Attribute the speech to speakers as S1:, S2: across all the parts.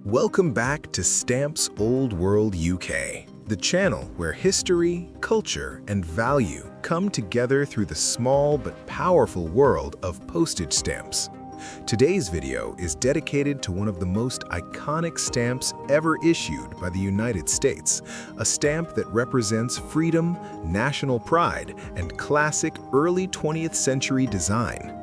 S1: Welcome back to Stamps Old World UK, the channel where history, culture, and value come together through the small but powerful world of postage stamps. Today's video is dedicated to one of the most iconic stamps ever issued by the United States, a stamp that represents freedom, national pride, and classic early 20th century design.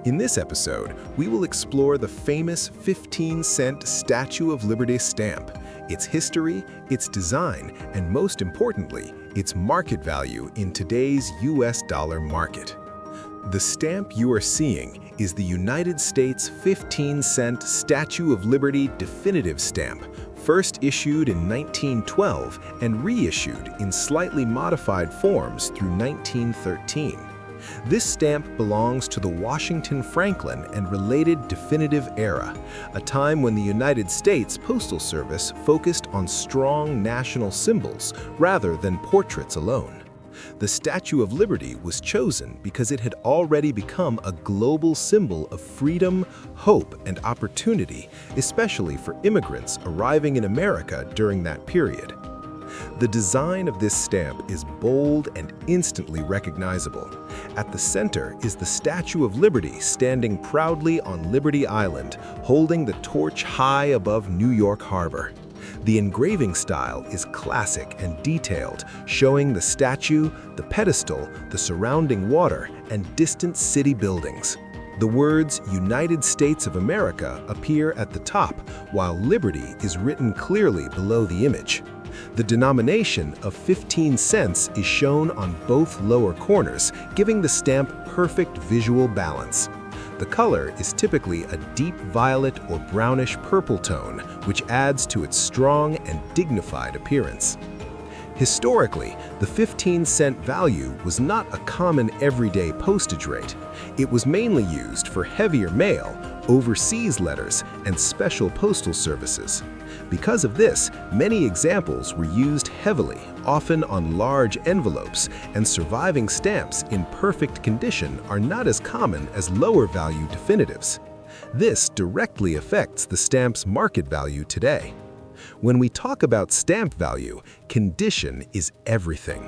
S1: In this episode, we will explore the famous 15-cent Statue of Liberty stamp, its history, its design, and most importantly, its market value in today's US dollar market. The stamp you are seeing is the United States 15-cent Statue of Liberty definitive stamp, first issued in 1912 and reissued in slightly modified forms through 1913. This stamp belongs to the Washington, Franklin, and related definitive era, a time when the United States Postal Service focused on strong national symbols rather than portraits alone. The Statue of Liberty was chosen because it had already become a global symbol of freedom, hope, and opportunity, especially for immigrants arriving in America during that period. The design of this stamp is bold and instantly recognizable. At the center is the Statue of Liberty standing proudly on Liberty Island, holding the torch high above New York Harbor. The engraving style is classic and detailed, showing the statue, the pedestal, the surrounding water, and distant city buildings. The words United States of America appear at the top, while Liberty is written clearly below the image. The denomination of 15 cents is shown on both lower corners, giving the stamp perfect visual balance. The color is typically a deep violet or brownish purple tone, which adds to its strong and dignified appearance. Historically, the 15-cent value was not a common everyday postage rate. It was mainly used for heavier mail, overseas letters, and special postal services. Because of this, many examples were used heavily, often on large envelopes, and surviving stamps in perfect condition are not as common as lower-value definitives. This directly affects the stamp's market value today. When we talk about stamp value, condition is everything.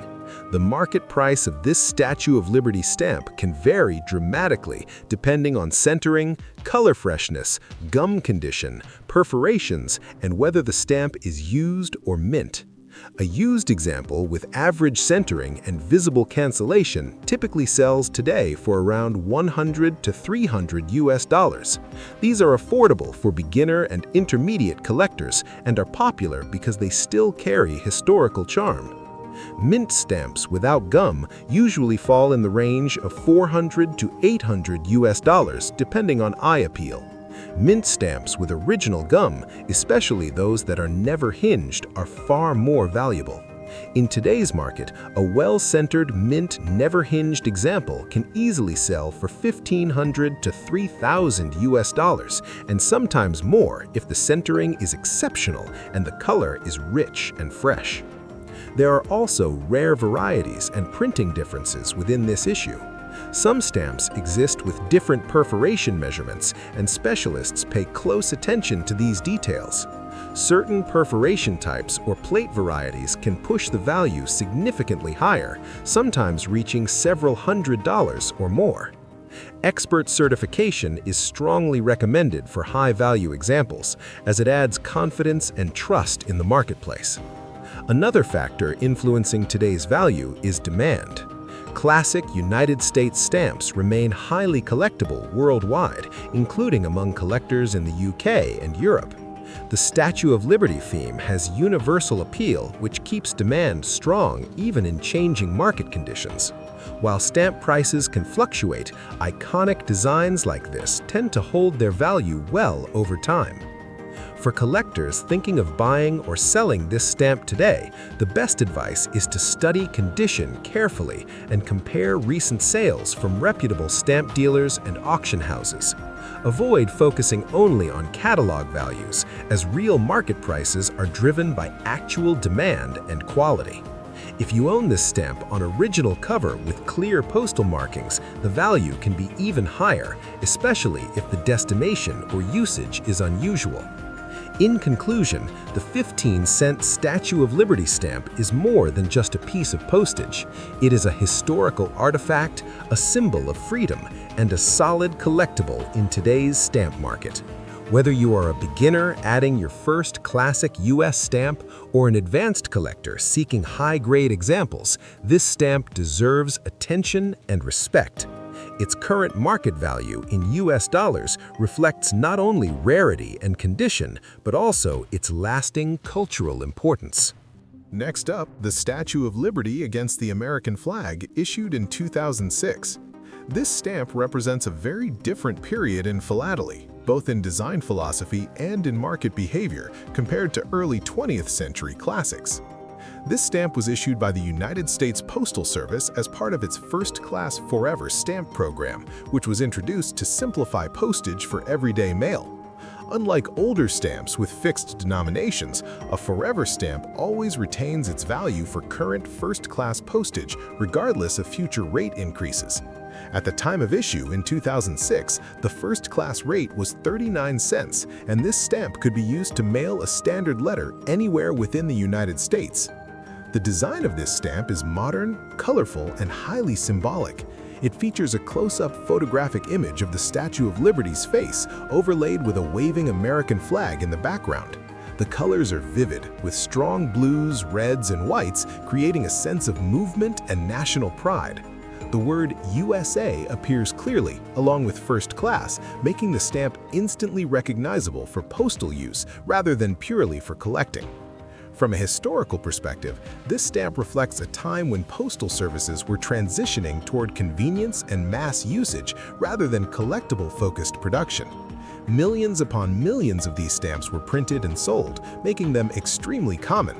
S1: The market price of this Statue of Liberty stamp can vary dramatically depending on centering, color freshness, gum condition, perforations, and whether the stamp is used or mint. A used example with average centering and visible cancellation typically sells today for around $100 to $300 US. These are affordable for beginner and intermediate collectors and are popular because they still carry historical charm. Mint stamps without gum usually fall in the range of $400 to $800 US depending on eye appeal. Mint stamps with original gum, especially those that are never hinged, are far more valuable. In today's market, a well-centered mint never-hinged example can easily sell for $1,500 to $3,000 US, and sometimes more if the centering is exceptional and the color is rich and fresh. There are also rare varieties and printing differences within this issue. Some stamps exist with different perforation measurements, and specialists pay close attention to these details. Certain perforation types or plate varieties can push the value significantly higher, sometimes reaching several $100s or more. Expert certification is strongly recommended for high-value examples, as it adds confidence and trust in the marketplace. Another factor influencing today's value is demand. Classic United States stamps remain highly collectible worldwide, including among collectors in the UK and Europe. The Statue of Liberty theme has universal appeal, which keeps demand strong even in changing market conditions. While stamp prices can fluctuate, iconic designs like this tend to hold their value well over time. For collectors thinking of buying or selling this stamp today, the best advice is to study condition carefully and compare recent sales from reputable stamp dealers and auction houses. Avoid focusing only on catalog values, as real market prices are driven by actual demand and quality. If you own this stamp on original cover with clear postal markings, the value can be even higher, especially if the destination or usage is unusual. In conclusion, the 15-cent Statue of Liberty stamp is more than just a piece of postage. It is a historical artifact, a symbol of freedom, and a solid collectible in today's stamp market. Whether you are a beginner adding your first classic U.S. stamp or an advanced collector seeking high-grade examples, this stamp deserves attention and respect. Its current market value in U.S. dollars reflects not only rarity and condition, but also its lasting cultural importance. Next up, the Statue of Liberty against the American flag, issued in 2006. This stamp represents a very different period in philately, both in design philosophy and in market behavior, compared to early 20th century classics. This stamp was issued by the United States Postal Service as part of its first-class Forever stamp program, which was introduced to simplify postage for everyday mail. Unlike older stamps with fixed denominations, a Forever stamp always retains its value for current first-class postage, regardless of future rate increases. At the time of issue in 2006, the first-class rate was 39 cents, and this stamp could be used to mail a standard letter anywhere within the United States. The design of this stamp is modern, colorful, and highly symbolic. It features a close-up photographic image of the Statue of Liberty's face, overlaid with a waving American flag in the background. The colors are vivid, with strong blues, reds, and whites, creating a sense of movement and national pride. The word USA appears clearly, along with first class, making the stamp instantly recognizable for postal use rather than purely for collecting. From a historical perspective, this stamp reflects a time when postal services were transitioning toward convenience and mass usage rather than collectible-focused production. Millions upon millions of these stamps were printed and sold, making them extremely common.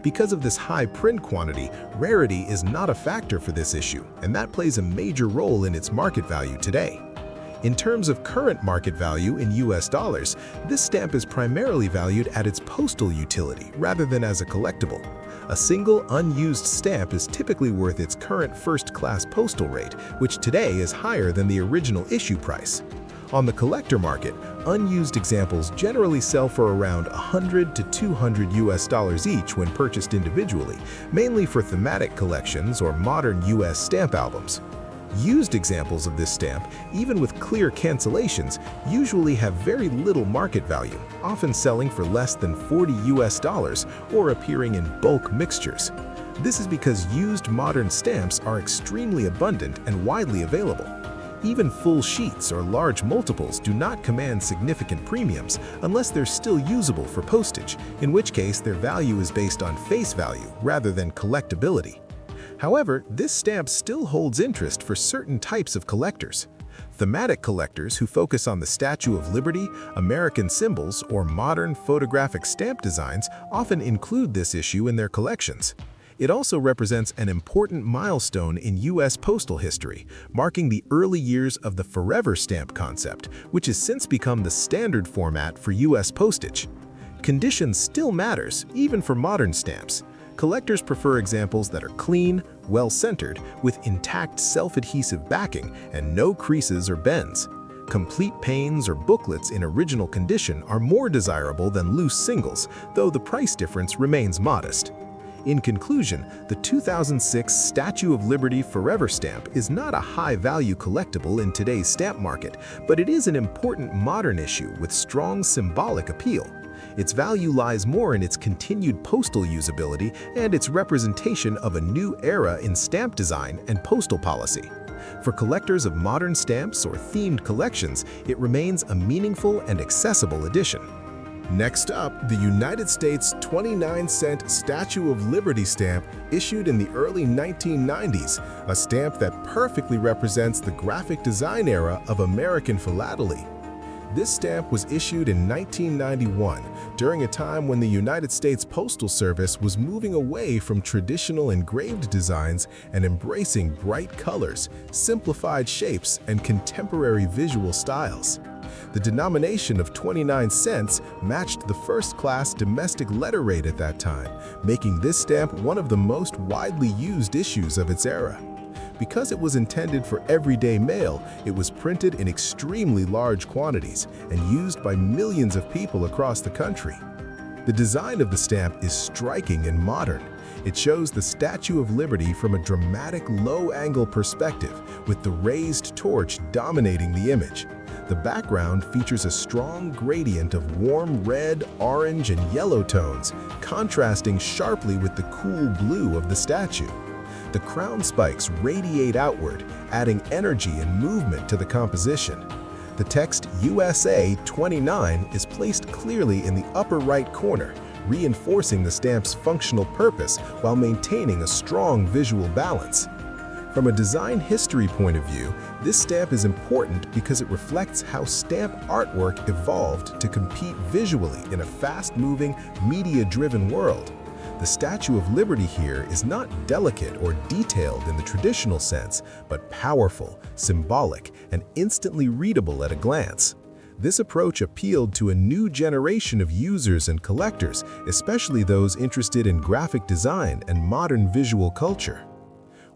S1: Because of this high print quantity, rarity is not a factor for this issue, and that plays a major role in its market value today. In terms of current market value in US dollars, this stamp is primarily valued at its postal utility rather than as a collectible. A single unused stamp is typically worth its current first-class postal rate, which today is higher than the original issue price. On the collector market, unused examples generally sell for around $100 to $200 US each when purchased individually, mainly for thematic collections or modern US stamp albums. Used examples of this stamp, even with clear cancellations, usually have very little market value, often selling for less than $40 US or appearing in bulk mixtures. This is because used modern stamps are extremely abundant and widely available. Even full sheets or large multiples do not command significant premiums unless they're still usable for postage, in which case their value is based on face value rather than collectability. However, this stamp still holds interest for certain types of collectors. Thematic collectors who focus on the Statue of Liberty, American symbols, or modern photographic stamp designs often include this issue in their collections. It also represents an important milestone in U.S. postal history, marking the early years of the Forever stamp concept, which has since become the standard format for U.S. postage. Condition still matters, even for modern stamps. Collectors prefer examples that are clean, well-centered, with intact self-adhesive backing and no creases or bends. Complete panes or booklets in original condition are more desirable than loose singles, though the price difference remains modest. In conclusion, the 2006 Statue of Liberty Forever stamp is not a high-value collectible in today's stamp market, but it is an important modern issue with strong symbolic appeal. Its value lies more in its continued postal usability and its representation of a new era in stamp design and postal policy. For collectors of modern stamps or themed collections, it remains a meaningful and accessible addition. Next up, the United States 29-cent Statue of Liberty stamp issued in the early 1990s, a stamp that perfectly represents the graphic design era of American philately. This stamp was issued in 1991, during a time when the United States Postal Service was moving away from traditional engraved designs and embracing bright colors, simplified shapes, and contemporary visual styles. The denomination of 29 cents matched the first-class domestic letter rate at that time, making this stamp one of the most widely used issues of its era. Because it was intended for everyday mail, it was printed in extremely large quantities and used by millions of people across the country. The design of the stamp is striking and modern. It shows the Statue of Liberty from a dramatic low-angle perspective, with the raised torch dominating the image. The background features a strong gradient of warm red, orange, and yellow tones, contrasting sharply with the cool blue of the statue. The crown spikes radiate outward, adding energy and movement to the composition. The text USA 29 is placed clearly in the upper right corner, reinforcing the stamp's functional purpose while maintaining a strong visual balance. From a design history point of view, this stamp is important because it reflects how stamp artwork evolved to compete visually in a fast-moving, media-driven world. The Statue of Liberty here is not delicate or detailed in the traditional sense, but powerful, symbolic, and instantly readable at a glance. This approach appealed to a new generation of users and collectors, especially those interested in graphic design and modern visual culture.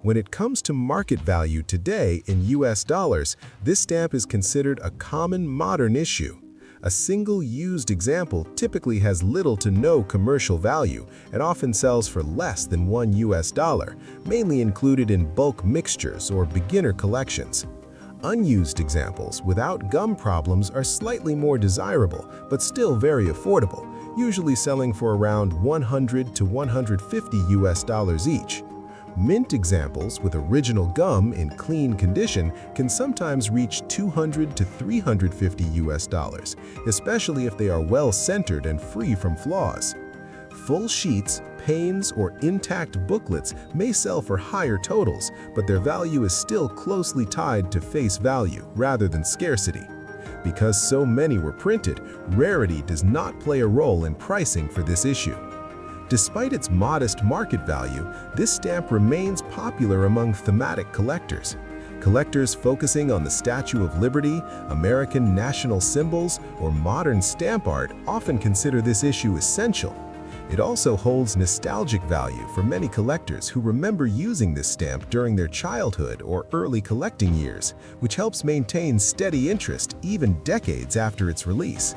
S1: When it comes to market value today in US dollars, this stamp is considered a common modern issue. A single used example typically has little to no commercial value and often sells for less than $1, mainly included in bulk mixtures or beginner collections. Unused examples without gum problems are slightly more desirable, but still very affordable, usually selling for around $100 to $150 each. Mint examples with original gum in clean condition can sometimes reach $200 to $350, especially if they are well-centered and free from flaws. Full sheets, panes, or intact booklets may sell for higher totals, but their value is still closely tied to face value rather than scarcity. Because so many were printed, rarity does not play a role in pricing for this issue. Despite its modest market value, this stamp remains popular among thematic collectors. Collectors focusing on the Statue of Liberty, American national symbols, or modern stamp art often consider this issue essential. It also holds nostalgic value for many collectors who remember using this stamp during their childhood or early collecting years, which helps maintain steady interest even decades after its release.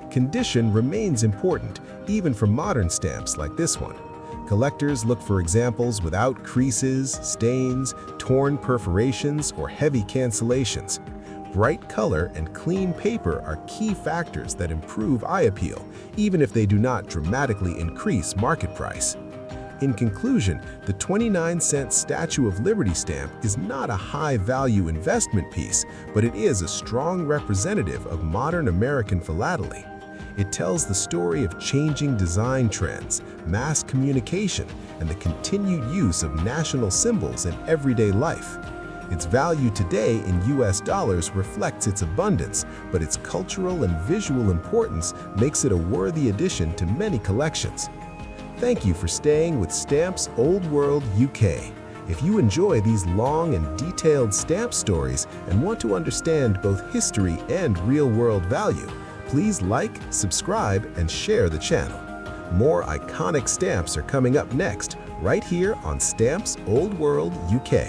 S1: Condition remains important, even for modern stamps like this one. Collectors look for examples without creases, stains, torn perforations, or heavy cancellations. Bright color and clean paper are key factors that improve eye appeal, even if they do not dramatically increase market price. In conclusion, the 29-cent Statue of Liberty stamp is not a high-value investment piece, but it is a strong representative of modern American philately. It tells the story of changing design trends, mass communication, and the continued use of national symbols in everyday life. Its value today in US dollars reflects its abundance, but its cultural and visual importance makes it a worthy addition to many collections. Thank you for staying with Stamps Old World UK. If you enjoy these long and detailed stamp stories and want to understand both history and real-world value, please like, subscribe, and share the channel. More iconic stamps are coming up next, right here on Stamps Old World UK.